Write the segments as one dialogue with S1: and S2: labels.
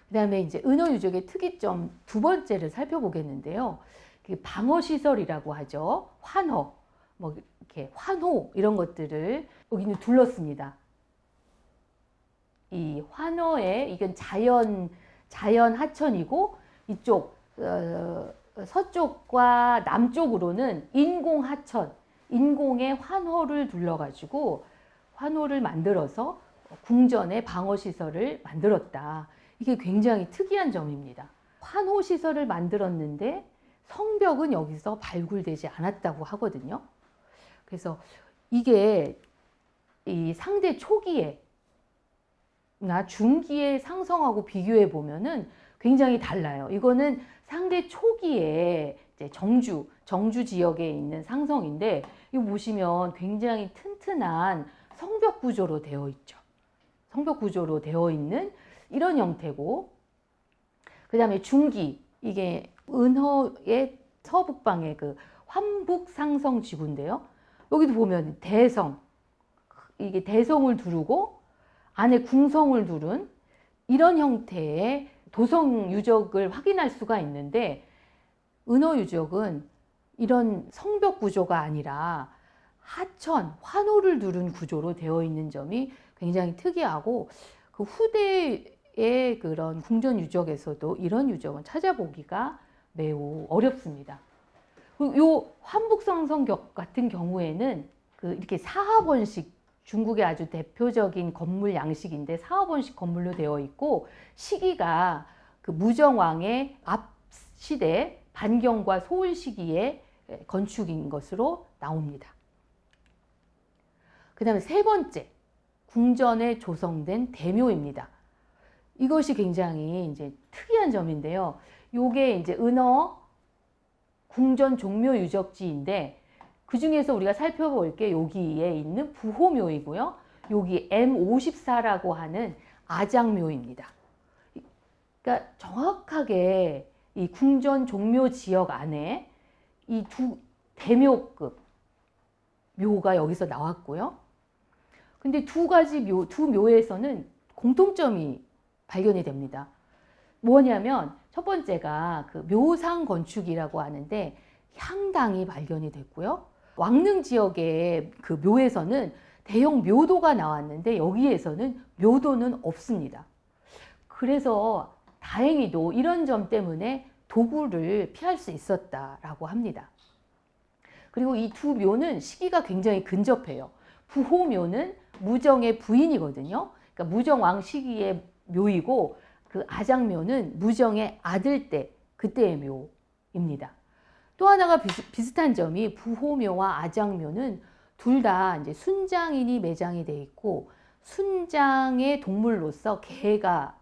S1: 그다음에 이제 은어유적의 특이점 두 번째를 살펴보겠는데요. 방어시설이라고 하죠. 환어, 뭐 이렇게 환호 이런 것들을 여기는 둘렀습니다. 이 환어에 이건 자연 하천이고 이쪽 서쪽과 남쪽으로는 인공 하천, 인공의 환호를 둘러가지고 환호를 만들어서 궁전의 방어시설을 만들었다. 이게 굉장히 특이한 점입니다. 환호시설을 만들었는데 성벽은 여기서 발굴되지 않았다고 하거든요. 그래서 이게 이 상대 초기에 나 중기의 상성하고 비교해 보면은 굉장히 달라요. 이거는 상대 초기에 이제 정주 지역에 있는 상성인데 이거 보시면 굉장히 튼튼한 성벽 구조로 되어 있죠. 성벽 구조로 되어 있는 이런 형태고, 그 다음에 중기, 이게 은허의 서북방의 그 환북상성 지구인데요. 여기도 보면 대성, 이게 대성을 두르고 안에 궁성을 두른 이런 형태의 도성 유적을 확인할 수가 있는데, 은어 유적은 이런 성벽 구조가 아니라 하천, 환호를 두른 구조로 되어 있는 점이 굉장히 특이하고, 그 후대의 그런 궁전 유적에서도 이런 유적은 찾아보기가 매우 어렵습니다. 요 환북상성격 같은 경우에는 이렇게 사합원식, 중국의 아주 대표적인 건물 양식인데 사합원식 건물로 되어 있고, 시기가 그 무정왕의 앞 시대 반경과 소울 시기의 건축인 것으로 나옵니다. 그 다음에 세 번째, 궁전에 조성된 대묘입니다. 이것이 굉장히 이제 특이한 점인데요. 요게 이제 은어 궁전 종묘 유적지인데, 그 중에서 우리가 살펴볼 게 여기에 있는 부호묘이고요. 여기 M54라고 하는 아장묘입니다. 그러니까 정확하게 이 궁전 종묘 지역 안에 이 두 대묘급 묘가 여기서 나왔고요. 근데 두 묘에서는 공통점이 발견이 됩니다. 뭐냐면 첫 번째가 그 묘상 건축이라고 하는데 향당이 발견이 됐고요. 왕릉 지역의 그 묘에서는 대형 묘도가 나왔는데 여기에서는 묘도는 없습니다. 그래서 다행히도 이런 점 때문에 도굴을 피할 수 있었다라고 합니다. 그리고 이 두 묘는 시기가 굉장히 근접해요. 부호묘는 무정의 부인이거든요. 그러니까 무정왕 시기의 묘이고, 그 아장묘는 무정의 아들 때, 그때의 묘입니다. 또 하나가 비슷한 점이 부호묘와 아장묘는 둘 다 이제 순장인이 매장이 돼 있고, 순장의 동물로서 개가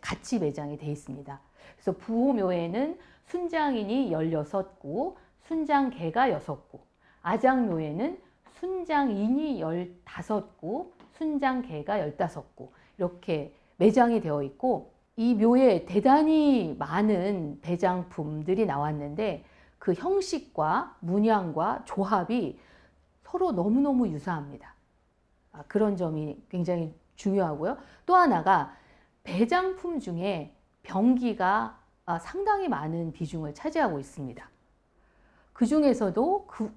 S1: 같이 매장이 돼 있습니다. 그래서 부호묘에는 순장인이 16구, 순장개가 6구, 아장묘에는 순장인이 15구, 순장개가 15구 이렇게 매장이 되어 있고, 이 묘에 대단히 많은 배장품들이 나왔는데 그 형식과 문양과 조합이 서로 너무너무 유사합니다. 그런 점이 굉장히 중요하고요. 또 하나가 배장품 중에 병기가 상당히 많은 비중을 차지하고 있습니다. 그 중에서도 그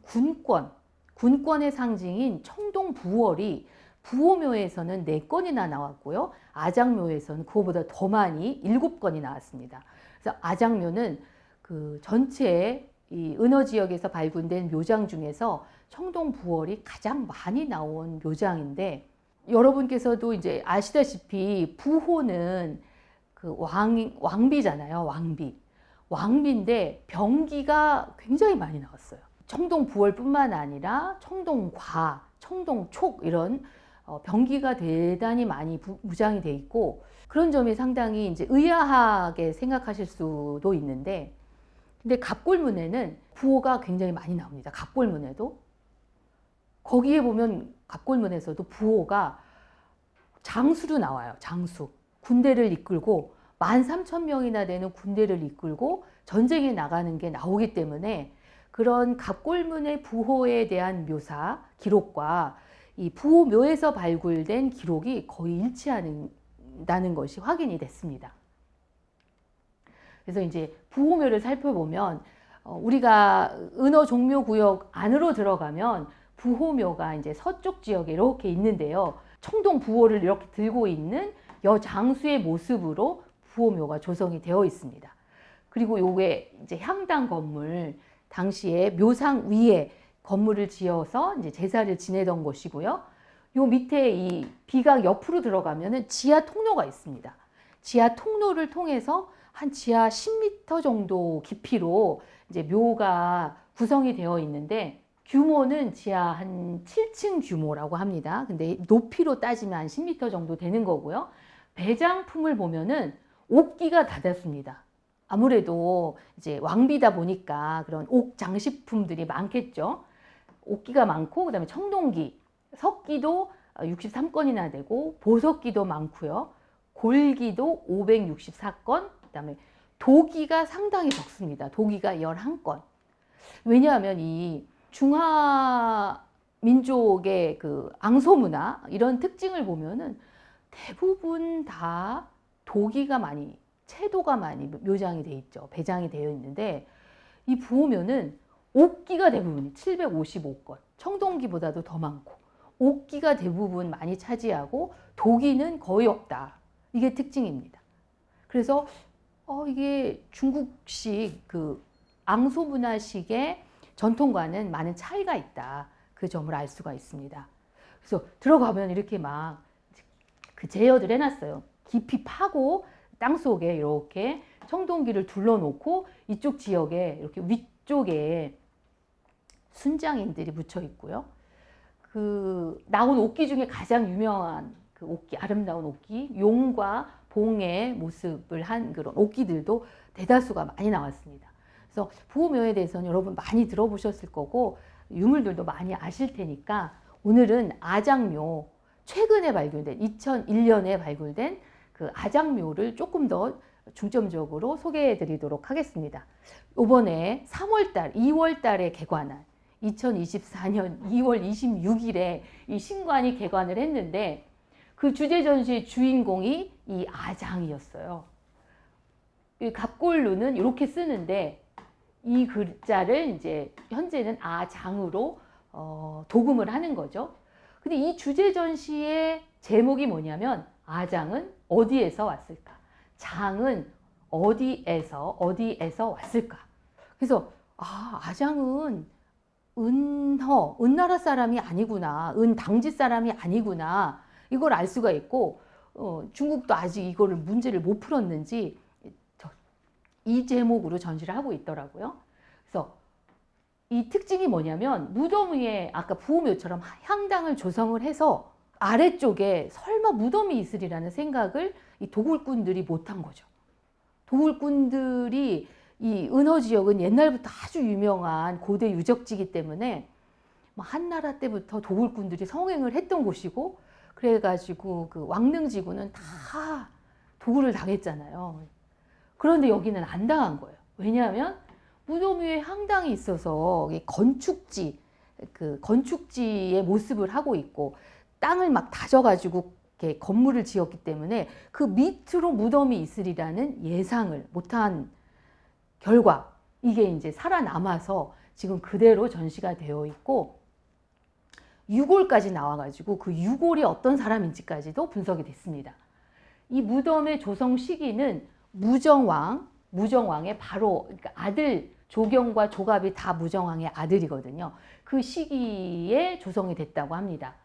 S1: 군권의 상징인 청동부월이 부호묘에서는 4건이나 나왔고요. 아장묘에서는 그거보다 더 많이 7건이 나왔습니다. 그래서 아장묘는 그 전체 이 은어 지역에서 발굴된 묘장 중에서 청동부월이 가장 많이 나온 묘장인데, 여러분께서도 이제 아시다시피 부호는 그 왕비잖아요. 왕비인데 병기가 굉장히 많이 나왔어요. 청동부월뿐만 아니라 청동과, 청동촉 이런 병기가 대단히 많이 무장이 돼 있고, 그런 점이 상당히 이제 의아하게 생각하실 수도 있는데, 근데 갑골문에는 부호가 굉장히 많이 나옵니다. 갑골문에도. 거기에 보면 갑골문에서도 부호가 장수로 나와요. 장수. 군대를 이끌고 13,000명이나 되는 군대를 이끌고 전쟁에 나가는 게 나오기 때문에, 그런 갑골문의 부호에 대한 묘사, 기록과 이 부호묘에서 발굴된 기록이 거의 일치한다는 것이 확인이 됐습니다. 그래서 이제 부호묘를 살펴보면 우리가 은어 종묘 구역 안으로 들어가면 부호묘가 이제 서쪽 지역에 이렇게 있는데요. 청동 부호를 이렇게 들고 있는 여장수의 모습으로 부호묘가 조성이 되어 있습니다. 그리고 요게 이제 향당 건물, 당시에 묘상 위에 건물을 지어서 이제 제사를 지내던 곳이고요. 요 밑에 이 비각 옆으로 들어가면은 지하 통로가 있습니다. 지하 통로를 통해서 한 지하 10m 정도 깊이로 이제 묘가 구성이 되어 있는데, 규모는 지하 한 7층 규모라고 합니다. 근데 높이로 따지면 한 10m 정도 되는 거고요. 배장품을 보면은 옥기가 닫았습니다. 아무래도 이제 왕비다 보니까 그런 옥 장식품들이 많겠죠. 옥기가 많고, 그다음에 청동기, 석기도 63건이나 되고, 보석기도 많고요. 골기도 564건, 그다음에 도기가 상당히 적습니다. 도기가 11건. 왜냐하면 이 중화 민족의 그 앙소문화 이런 특징을 보면은 대부분 다 도기가 많이, 채도가 많이 묘장이 돼 있죠. 배장이 되어 있는데, 이 부호묘는 옥기가 대부분이 755건, 청동기보다도 더 많고, 옥기가 대부분 많이 차지하고 도기는 거의 없다. 이게 특징입니다. 그래서 이게 중국식 그 앙소문화식의 전통과는 많은 차이가 있다. 그 점을 알 수가 있습니다. 그래서 들어가면 이렇게 막 그 제어들 해놨어요. 깊이 파고 땅 속에 이렇게 청동기를 둘러놓고, 이쪽 지역에 이렇게 위쪽에 순장인들이 묻혀 있고요. 그 나온 옥기 중에 가장 유명한 그 옥기, 아름다운 옥기, 용과 봉의 모습을 한 그런 옥기들도 대다수가 많이 나왔습니다. 그래서 부호묘에 대해서는 여러분 많이 들어보셨을 거고, 유물들도 많이 아실 테니까 오늘은 아장묘, 최근에 발굴된 2001년에 발굴된 그 아장묘를 조금 더 중점적으로 소개해 드리도록 하겠습니다. 이번에 3월달, 2월달에 개관한 2024년 2월 26일에 이 신관이 개관을 했는데, 그 주제 전시의 주인공이 이 아장이었어요. 이 갑골루는 이렇게 쓰는데, 이 글자를 이제 현재는 아장으로 도금을 하는 거죠. 근데 이 주제 전시의 제목이 뭐냐면, 아장은 어디에서 왔을까? 장은 어디에서 왔을까? 그래서 아장은 은나라 사람이 아니구나, 은당지 사람이 아니구나, 이걸 알 수가 있고, 중국도 아직 이거를 문제를 못 풀었는지 이 제목으로 전시를 하고 있더라고요. 그래서 이 특징이 뭐냐면, 무덤 위에 아까 부호묘처럼 향당을 조성을 해서 아래쪽에 설마 무덤이 있으리라는 생각을 이 도굴꾼들이 못한 거죠. 도굴꾼들이, 이 은허 지역은 옛날부터 아주 유명한 고대 유적지이기 때문에 한나라 때부터 도굴꾼들이 성행을 했던 곳이고, 그래가지고 그 왕릉지구는 다 도굴을 당했잖아요. 그런데 여기는 안 당한 거예요. 왜냐하면 무덤 위에 향당이 있어서 건축지, 그 건축지의 모습을 하고 있고, 땅을 막 다져가지고 이렇게 건물을 지었기 때문에 그 밑으로 무덤이 있으리라는 예상을 못한 결과, 이게 이제 살아남아서 지금 그대로 전시가 되어 있고, 유골까지 나와가지고 그 유골이 어떤 사람인지까지도 분석이 됐습니다. 이 무덤의 조성 시기는 무정왕의 바로, 그러니까 아들 조경과 조갑이 다 무정왕의 아들이거든요. 그 시기에 조성이 됐다고 합니다.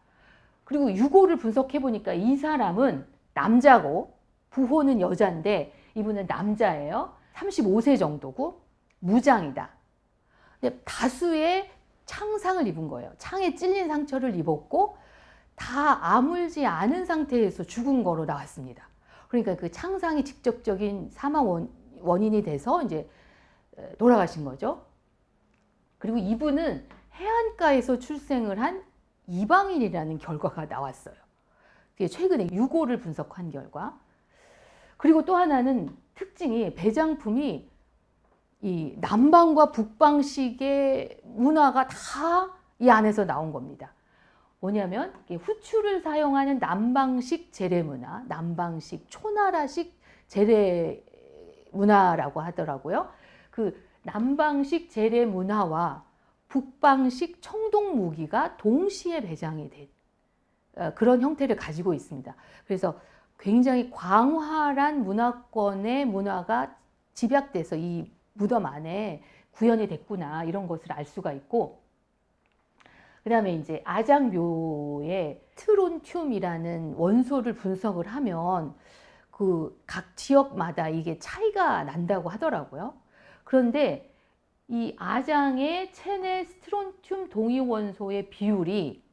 S1: 그리고 유골을 분석해 보니까 이 사람은 남자고 부호는 여자인데, 이분은 남자예요. 35세 정도고 무장이다. 근데 다수의 창상을 입은 거예요. 창에 찔린 상처를 입었고 다 아물지 않은 상태에서 죽은 거로 나왔습니다. 그러니까 그 창상이 직접적인 사망 원인이 돼서 이제 돌아가신 거죠. 그리고 이분은 해안가에서 출생을 한 이방인이라는 결과가 나왔어요. 최근에 유골을 분석한 결과. 그리고 또 하나는 특징이, 배장품이 이 남방과 북방식의 문화가 다 이 안에서 나온 겁니다. 뭐냐면 후추를 사용하는 남방식 재래 문화, 남방식 초나라식 재래 문화라고 하더라고요. 그 남방식 제례 문화와 북방식 청동 무기가 동시에 배장이 된 그런 형태를 가지고 있습니다. 그래서 굉장히 광활한 문화권의 문화가 집약돼서 이 무덤 안에 구현이 됐구나, 이런 것을 알 수가 있고, 그 다음에 이제 아장묘에 트론튬이라는 원소를 분석을 하면 그 각 지역마다 이게 차이가 난다고 하더라고요. 그런데 이 아장의 체내 트론튬 동위 원소의 비율이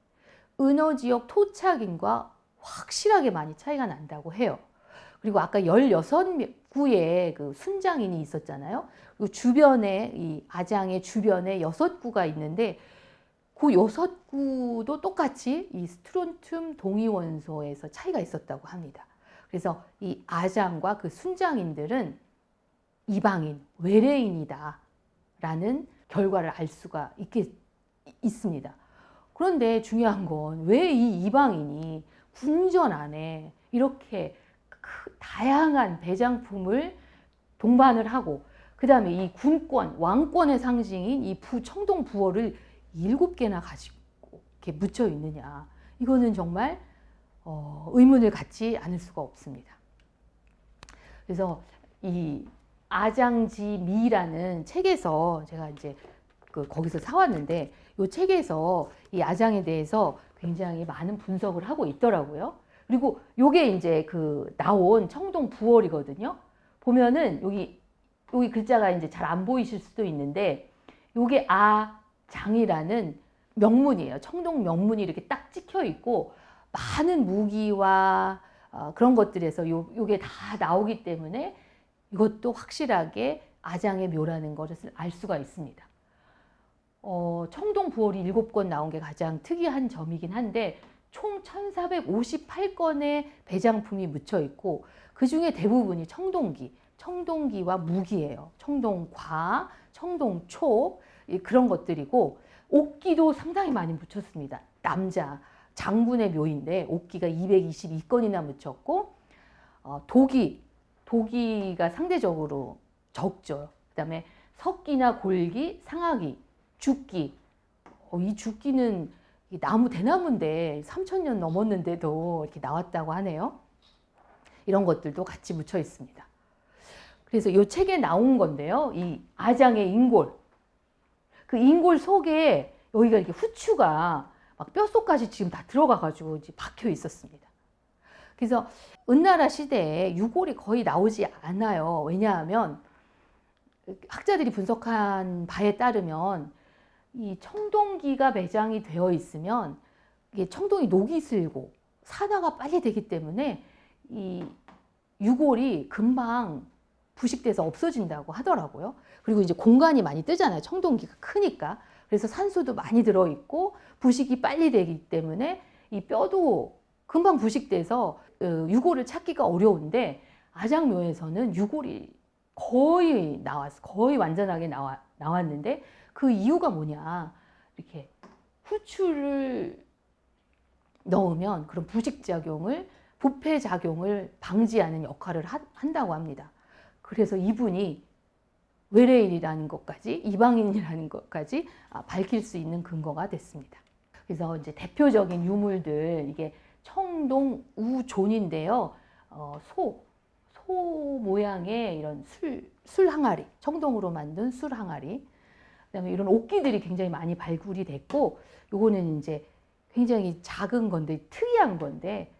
S1: 은어 지역 토착인과 확실하게 많이 차이가 난다고 해요. 그리고 아까 16구의 그 순장인이 있었잖아요. 그 주변에, 이 아장의 주변에 6구가 있는데 그 6구도 똑같이 이 트론튬 동위 원소에서 차이가 있었다고 합니다. 그래서 이 아장과 그 순장인들은 이방인, 외래인이다 라는 결과를 알 수가 있습니다. 그런데 중요한 건 왜 이 이방인이 궁전 안에 이렇게 다양한 배장품을 동반을 하고, 그 다음에 이 군권, 왕권의 상징인 이 청동 부호를 7개나 가지고 이렇게 묻혀 있느냐. 이거는 정말 의문을 갖지 않을 수가 없습니다. 그래서 이 아장지미라는 책에서 제가 이제 거기서 사왔는데, 이 책에서 이 아장에 대해서 굉장히 많은 분석을 하고 있더라고요. 그리고 요게 이제 나온 청동 부월이거든요. 보면은 여기 글자가 이제 잘 안 보이실 수도 있는데, 요게 아장이라는 명문이에요. 청동 명문이 이렇게 딱 찍혀 있고, 많은 무기와 그런 것들에서 요게 다 나오기 때문에 이것도 확실하게 아장의 묘라는 것을 알 수가 있습니다. 청동 부월이 7권 나온 게 가장 특이한 점이긴 한데, 총 1458건의 배장품이 묻혀 있고, 그 중에 대부분이 청동기와 무기예요. 청동과, 청동초, 그런 것들이고, 옥기도 상당히 많이 묻혔습니다. 남자 장군의 묘인데 옥기가 222건이나 묻혔고, 도기가 상대적으로 적죠. 그 다음에 석기나 골기, 상아기, 죽기. 이 죽기는 대나무인데 3000년 넘었는데도 이렇게 나왔다고 하네요. 이런 것들도 같이 묻혀 있습니다. 그래서 이 책에 나온 건데요. 이 아장의 인골. 그 인골 속에 여기가 이렇게 후추가 막 뼛속까지 지금 다 들어가가지고 이제 박혀 있었습니다. 그래서 은나라 시대에 유골이 거의 나오지 않아요. 왜냐하면 학자들이 분석한 바에 따르면 이 청동기가 매장이 되어 있으면 이게 청동이 녹이 슬고 산화가 빨리 되기 때문에 이 유골이 금방 부식돼서 없어진다고 하더라고요. 그리고 이제 공간이 많이 뜨잖아요. 청동기가 크니까. 그래서 산소도 많이 들어있고 부식이 빨리 되기 때문에 이 뼈도 금방 부식돼서 유골을 찾기가 어려운데, 아장묘에서는 유골이 거의 완전하게 나왔는데, 그 이유가 뭐냐. 이렇게 후추를 넣으면 그런 부패작용을 방지하는 역할을 한다고 합니다. 그래서 이분이 외래인이라는 것까지, 이방인이라는 것까지 밝힐 수 있는 근거가 됐습니다. 그래서 이제 대표적인 유물들, 이게 청동 우존인데요. 소 모양의 이런 술 항아리, 청동으로 만든 술 항아리. 그다음에 이런 옥기들이 굉장히 많이 발굴이 됐고, 요거는 이제 굉장히 작은 건데 특이한 건데,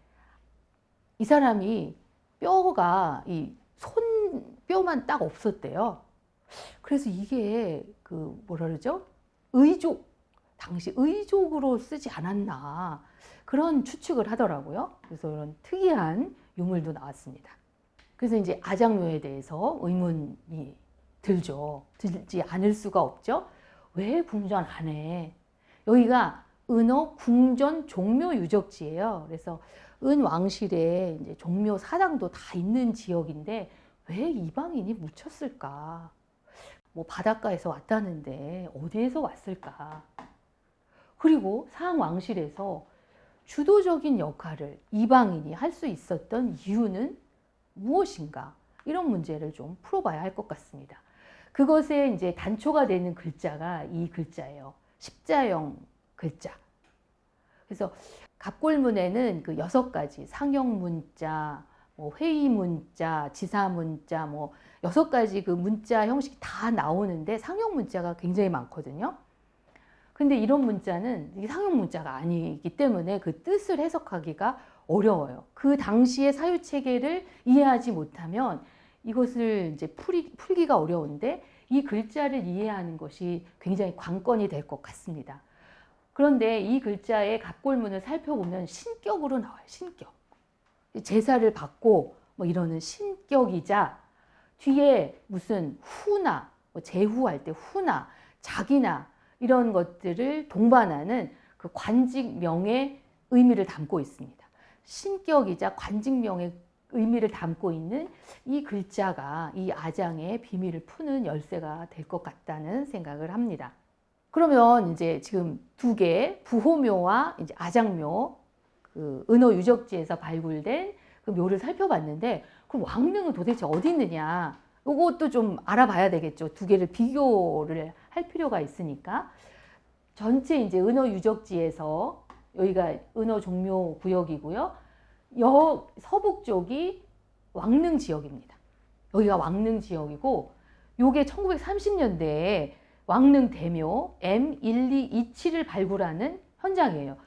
S1: 이 사람이 뼈가 이 손뼈만 딱 없었대요. 그래서 이게 뭐라 그러죠? 당시 의족으로 쓰지 않았나, 그런 추측을 하더라고요. 그래서 이런 특이한 유물도 나왔습니다. 그래서 이제 아장묘에 대해서 의문이 들지 않을 수가 없죠. 왜 궁전 안에? 여기가 은어 궁전 종묘 유적지예요. 그래서 은왕실에 이제 종묘 사당도 다 있는 지역인데 왜 이방인이 묻혔을까? 뭐 바닷가에서 왔다는데 어디에서 왔을까? 그리고 상왕실에서 주도적인 역할을 이방인이 할 수 있었던 이유는 무엇인가? 이런 문제를 좀 풀어봐야 할 것 같습니다. 그것에 이제 단초가 되는 글자가 이 글자예요. 십자형 글자. 그래서 갑골문에는 그 6가지 상형 문자, 뭐 회의 문자, 지사 문자, 뭐 6가지 그 문자 형식이 다 나오는데 상형 문자가 굉장히 많거든요. 근데 이런 문자는 상형 문자가 아니기 때문에 그 뜻을 해석하기가 어려워요. 그 당시의 사유 체계를 이해하지 못하면 이것을 이제 풀기가 어려운데 이 글자를 이해하는 것이 굉장히 관건이 될 것 같습니다. 그런데 이 글자의 갑골문을 살펴보면 신격으로 나와요. 신격. 제사를 받고 뭐 이러는 신격이자 뒤에 무슨 후나 뭐 제후할 때 후나 자기나 이런 것들을 동반하는 그 관직명의 의미를 담고 있습니다. 신격이자 관직명의 의미를 담고 있는 이 글자가 이 아장의 비밀을 푸는 열쇠가 될 것 같다는 생각을 합니다. 그러면 이제 지금 2개 부호묘와 이제 아장묘 그 은어 유적지에서 발굴된 그 묘를 살펴봤는데 그럼 왕릉은 도대체 어디 있느냐? 이것도 좀 알아봐야 되겠죠. 2개를 비교를 할 필요가 있으니까 전체 이제 은어 유적지에서 여기가 은어 종묘 구역이고요. 서북 쪽이 왕릉 지역입니다. 여기가 왕릉 지역이고 요게 1930년대에 왕릉 대묘 M1227을 발굴하는 현장이에요.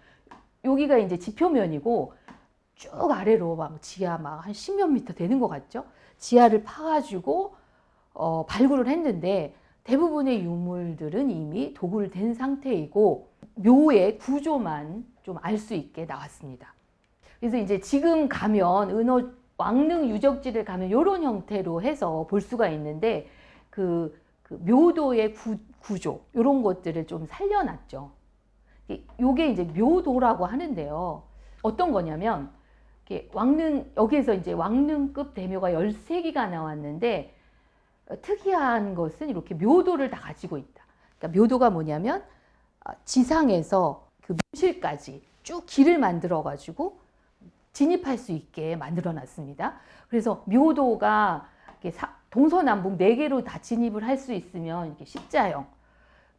S1: 여기가 이제 지표면이고 쭉 아래로 막 지하 막 한 10몇 미터 되는 것 같죠? 지하를 파가지고 발굴을 했는데 대부분의 유물들은 이미 도굴된 상태이고 묘의 구조만 좀 알 수 있게 나왔습니다. 그래서 이제 지금 가면 은어 왕릉 유적지를 가면 이런 형태로 해서 볼 수가 있는데 그 묘도의 구조 이런 것들을 좀 살려놨죠. 이게 이제 묘도라고 하는데요. 어떤 거냐면 여기에서 이제 왕릉급 대묘가 13기가 나왔는데 특이한 것은 이렇게 묘도를 다 가지고 있다. 그러니까 묘도가 뭐냐면 지상에서 그 묘실까지 쭉 길을 만들어 가지고 진입할 수 있게 만들어 놨습니다. 그래서 묘도가 동서남북 4개로 다 진입을 할 수 있으면 이렇게 십자형,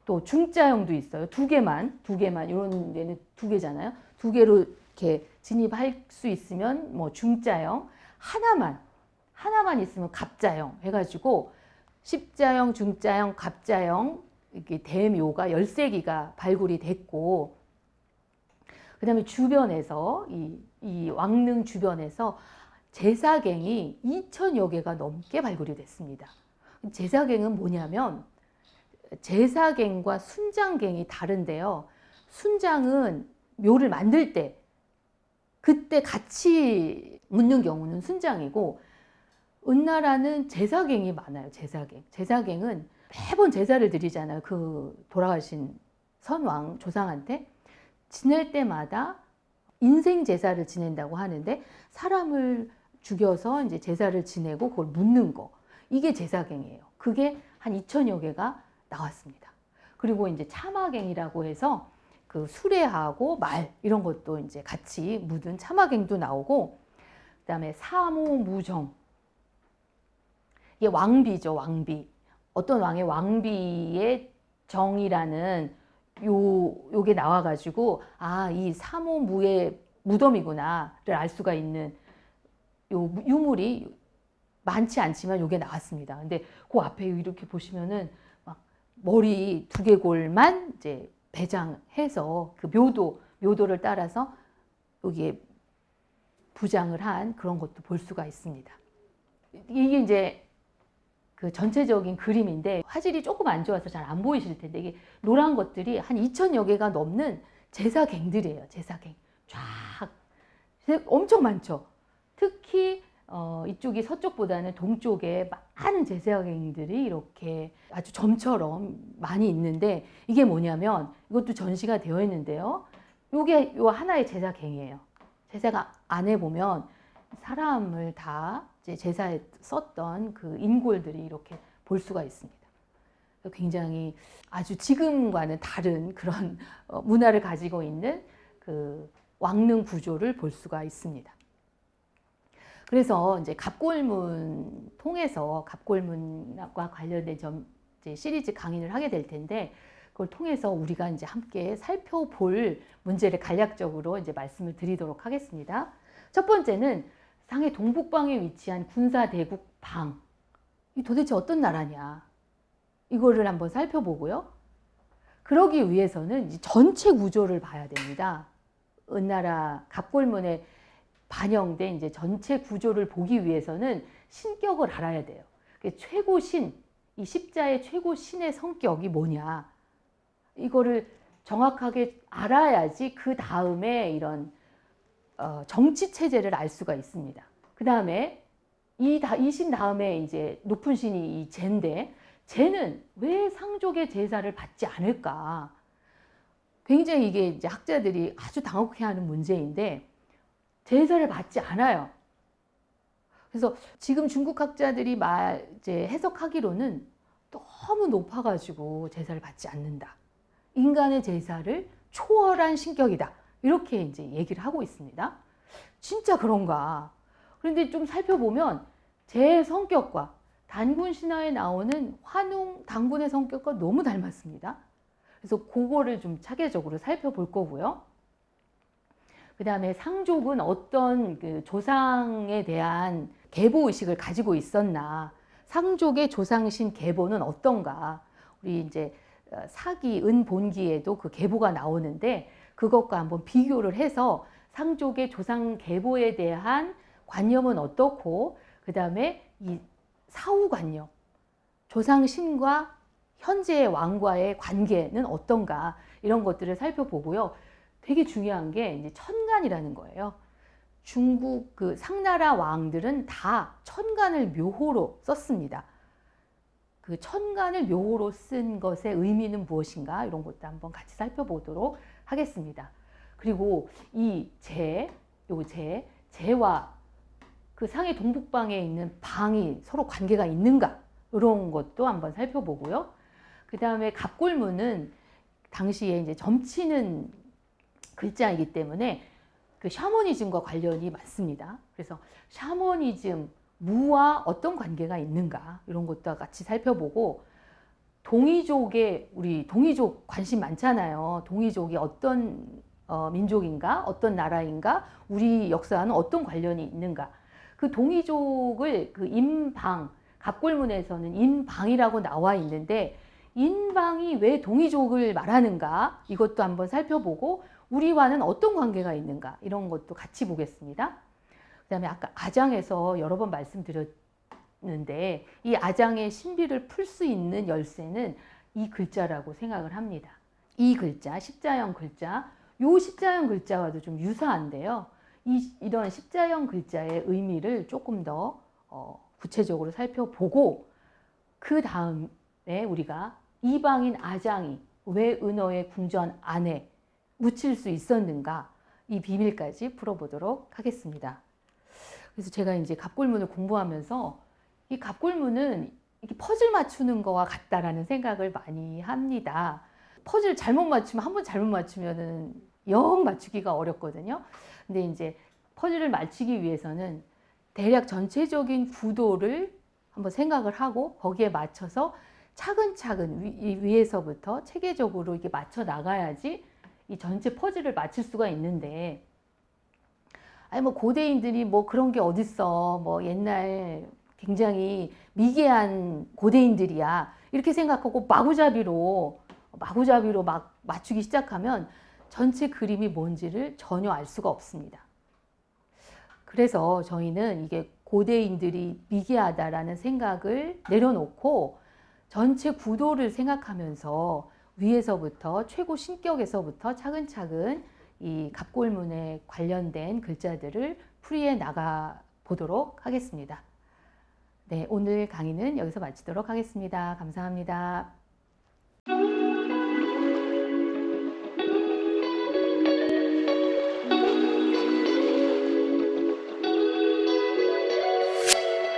S1: 또 중자형도 있어요. 2개만 이런 데는 2개잖아요. 2개로 이렇게 진입할 수 있으면 뭐 중자형, 하나만 있으면 갑자형 해가지고 십자형, 중자형, 갑자형 이렇게 대묘가 13기가 발굴이 됐고, 그 다음에 주변에서 이 왕릉 주변에서 제사갱이 2,000여 개가 넘게 발굴이 됐습니다. 제사갱은 뭐냐면 제사갱과 순장갱이 다른데요. 순장은 묘를 만들 때 그때 같이 묻는 경우는 순장이고 은나라는 제사갱이 많아요. 제사갱은 매번 제사를 드리잖아요. 그 돌아가신 선왕 조상한테 지낼 때마다 인생 제사를 지낸다고 하는데 사람을 죽여서 이제 제사를 지내고 그걸 묻는 거, 이게 제사갱이에요. 그게 한 2,000여 개가 나왔습니다. 그리고 이제 참화갱이라고 해서 그 수레하고 말 이런 것도 이제 같이 묻은 참화갱도 나오고, 그다음에 사모무정, 이게 왕비죠. 왕비. 어떤 왕의 왕비의 정이라는 요게 나와가지고 이 사모무의 무덤이구나를 알 수가 있는 요 유물이 많지 않지만 요게 나왔습니다. 근데 그 앞에 이렇게 보시면은 막 머리 두개골만 이제 배장해서 그 묘도를 따라서 여기에 부장을 한 그런 것도 볼 수가 있습니다. 이게 이제 그 전체적인 그림인데 화질이 조금 안 좋아서 잘 안 보이실 텐데 이게 노란 것들이 한 2,000여 개가 넘는 제사갱들이에요. 제사갱 쫙 엄청 많죠. 특히 이쪽이 서쪽보다는 동쪽에 많은 제사갱들이 이렇게 아주 점처럼 많이 있는데 이게 뭐냐면 이것도 전시가 되어 있는데요. 이게 요 하나의 제사갱이에요. 제사가 안에 보면 사람을 다 제사에 썼던 그 인골들이 이렇게 볼 수가 있습니다. 굉장히 아주 지금과는 다른 그런 문화를 가지고 있는 그 왕릉 구조를 볼 수가 있습니다. 그래서 이제 갑골문 통해서 갑골문과 관련된 이제 시리즈 강의를 하게 될 텐데, 그걸 통해서 우리가 이제 함께 살펴볼 문제를 간략적으로 이제 말씀을 드리도록 하겠습니다. 첫 번째는 상해 동북방에 위치한 군사대국 방. 이 도대체 어떤 나라냐? 이거를 한번 살펴보고요. 그러기 위해서는 이제 전체 구조를 봐야 됩니다. 은나라 갑골문에 반영된 이제 전체 구조를 보기 위해서는 신격을 알아야 돼요. 최고 신, 이 십자의 최고 신의 성격이 뭐냐? 이거를 정확하게 알아야지 그 다음에 이런 정치 체제를 알 수가 있습니다. 그 다음에 이 신 다음에 이제 높은 신이 이 제인데, 제는 왜 상족의 제사를 받지 않을까? 굉장히 이게 이제 학자들이 아주 당혹해하는 문제인데, 제사를 받지 않아요. 그래서 지금 중국 학자들이 이제 해석하기로는 너무 높아가지고 제사를 받지 않는다. 인간의 제사를 초월한 신격이다. 이렇게 이제 얘기를 하고 있습니다. 진짜 그런가? 그런데 좀 살펴보면 제 성격과 단군 신화에 나오는 환웅 단군의 성격과 너무 닮았습니다. 그래서 그거를 좀 차계적으로 살펴볼 거고요. 그 다음에 상족은 어떤 그 조상에 대한 계보의식을 가지고 있었나, 상족의 조상신 계보는 어떤가. 우리 이제 사기, 은본기에도 그 계보가 나오는데, 그것과 한번 비교를 해서 상족의 조상 계보에 대한 관념은 어떻고, 그 다음에 이 사후관념, 조상신과 현재의 왕과의 관계는 어떤가, 이런 것들을 살펴보고요. 되게 중요한 게 이제 천간이라는 거예요. 중국 그 상나라 왕들은 다 천간을 묘호로 썼습니다. 그 천간을 묘호로 쓴 것의 의미는 무엇인가, 이런 것도 한번 같이 살펴보도록 하겠습니다. 그리고 이 제와 그 상해 동북방에 있는 방이 서로 관계가 있는가, 이런 것도 한번 살펴보고요. 그 다음에 갑골문은 당시에 이제 점치는 글자이기 때문에 그 샤머니즘과 관련이 많습니다. 그래서 샤머니즘, 무와 어떤 관계가 있는가, 이런 것도 같이 살펴보고, 우리 동이족 관심 많잖아요. 동이족이 어떤 민족인가, 어떤 나라인가, 우리 역사와는 어떤 관련이 있는가. 그 동이족을 그 인방, 갑골문에서는 인방이라고 나와 있는데, 인방이 왜 동이족을 말하는가, 이것도 한번 살펴보고, 우리와는 어떤 관계가 있는가, 이런 것도 같이 보겠습니다. 그 다음에 아까 아장에서 여러 번 말씀드렸는데, 이 아장의 신비를 풀 수 있는 열쇠는 이 글자라고 생각을 합니다. 이 글자, 십자형 글자, 요 십자형 글자와도 좀 유사한데요. 이런 십자형 글자의 의미를 조금 더 구체적으로 살펴보고, 그 다음에 우리가 이방인 아장이 왜 은어의 궁전 안에 묻힐 수 있었는가, 이 비밀까지 풀어보도록 하겠습니다. 그래서 제가 이제 갑골문을 공부하면서 이 갑골문은 이렇게 퍼즐 맞추는 거와 같다라는 생각을 많이 합니다. 퍼즐 잘못 맞추면, 한 번 잘못 맞추면은 영 맞추기가 어렵거든요. 근데 이제 퍼즐을 맞추기 위해서는 대략 전체적인 구도를 한번 생각을 하고, 거기에 맞춰서 차근차근 위에서부터 체계적으로 이렇게 맞춰 나가야지 이 전체 퍼즐을 맞출 수가 있는데, 아니 뭐 고대인들이 뭐 그런 게 어딨어, 뭐 옛날 굉장히 미개한 고대인들이야, 이렇게 생각하고 마구잡이로 막 맞추기 시작하면 전체 그림이 뭔지를 전혀 알 수가 없습니다. 그래서 저희는 이게 고대인들이 미개하다라는 생각을 내려놓고 전체 구도를 생각하면서 위에서부터 최고 신격에서부터 차근차근 이 갑골문에 관련된 글자들을 풀이해 나가 보도록 하겠습니다. 네, 오늘 강의는 여기서 마치도록 하겠습니다. 감사합니다.